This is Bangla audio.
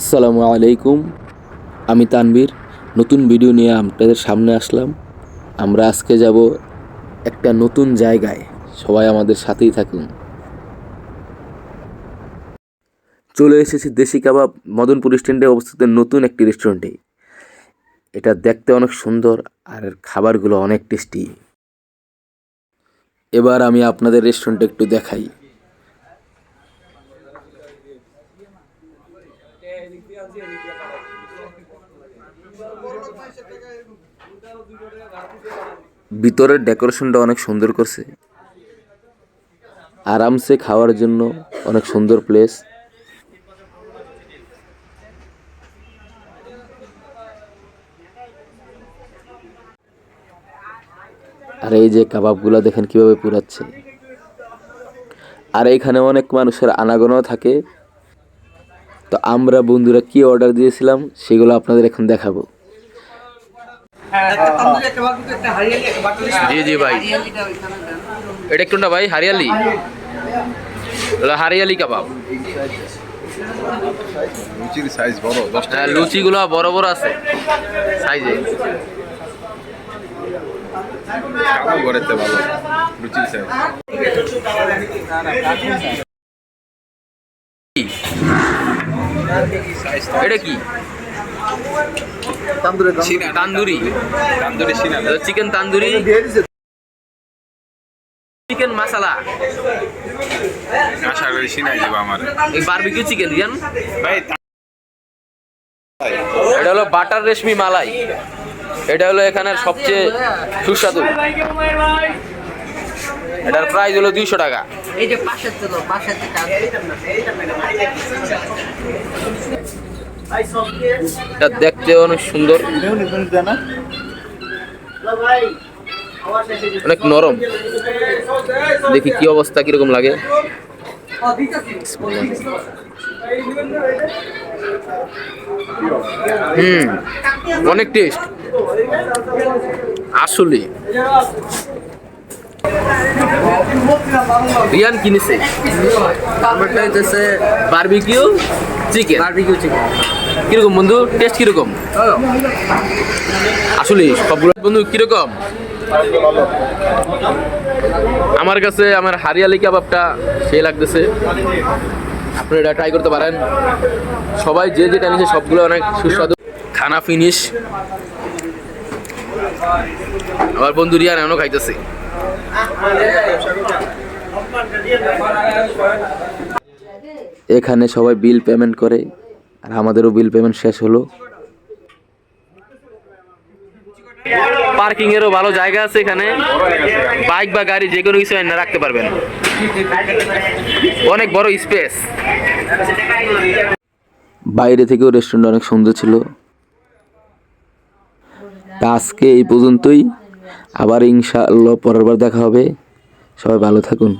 আসসালামু আলাইকুম। আমি তানভীর নতুন ভিডিও নিয়ে আপনাদের সামনে আসলাম। আমরা আজকে যাব একটা নতুন জায়গায়। সবাই আমাদের সাথেই থাকুন। চলে এসেছি দেশি কাবাব মদনপুর স্ট্যান্ডে অবস্থিত নতুন একটি রেস্টুরেন্টে। এটা দেখতে অনেক সুন্দর আর এর খাবারগুলো অনেক টেস্টি। এবার আমি আপনাদের রেস্টুরেন্টে একটু দেখাই। ভিতরের ডেকোরেশনটা অনেক সুন্দর করছে। আরামসে খাওয়ার জন্য অনেক সুন্দর প্লেস। আর এই যে কাবাবগুলো দেখেন কিভাবে পুরাচ্ছে। আর এইখানে অনেক মানুষের আনাগোনাও থাকে। তো আমরা বন্ধুরা কি অর্ডার দিয়েছিলাম সেগুলো আপনাদের এখন দেখাবো। জি জি ভাই, এটা একটু না ভাই, হারিয়ালি হারিয়ালি কাবাব। লুচির সাইজ বড়, 10 টাকা। লুচিগুলো বড় বড় আছে সাইজে। কালো গড়েতে ভালো লুচির সাইজ। এটা কি? তান্দুরি তান্দুরি সিনা। চিকেন, তান্দুরি চিকেন মশলা। আশা করি সিনাই দেবো আমার। এই বারবিকিউ চিকেন দিয়ান ভাই এটা হলো বাটার রেশমি মালাই। এটা হলো এখানের সবচেয়ে সুস্বাদু। এটার প্রাইস হলো 200 টাকা। এই যে পাশের তো পাশের থেকে এটা দেখতে অনেক সুন্দর, অনেক নরম। দেখি কি অবস্থা, কিরকম লাগে। অনেক টেস্ট আসলে। রিয়ান কিনেছে বারবিকিউ চিকেন। কিরকম বন্ধু, টেস্ট কিরকম? আসলে সবগুলো বন্ধু কিরকম? আমার কাছে আমার হারিয়ালি কাবাবটা সেই লাগতেছে। আপনি এটা ট্রাই করতে পারেন। সবাই যে যেটা নিয়েছে সবগুলো অনেক সুস্বাদু। খানা ফিনিশ। আমার বন্ধু রিয়ান এখনো খাইতেছে। এখানে সবাই বিল পেমেন্ট করে আর আমাদেরও বিল পেমেন্ট শেষ হলো। পার্কিং এরও ভালো জায়গা আছে এখানে। বাইক বা গাড়ি যে কোনো কিছু এনে রাখতে পারবেন। অনেক বড় স্পেস। বাইরে থেকেও রেস্টুরেন্ট অনেক সুন্দর ছিল। আজকে এই পর্যন্তই। আবার ইনশাআল্লাহ পরের বার দেখা হবে। সবাই ভালো থাকুন।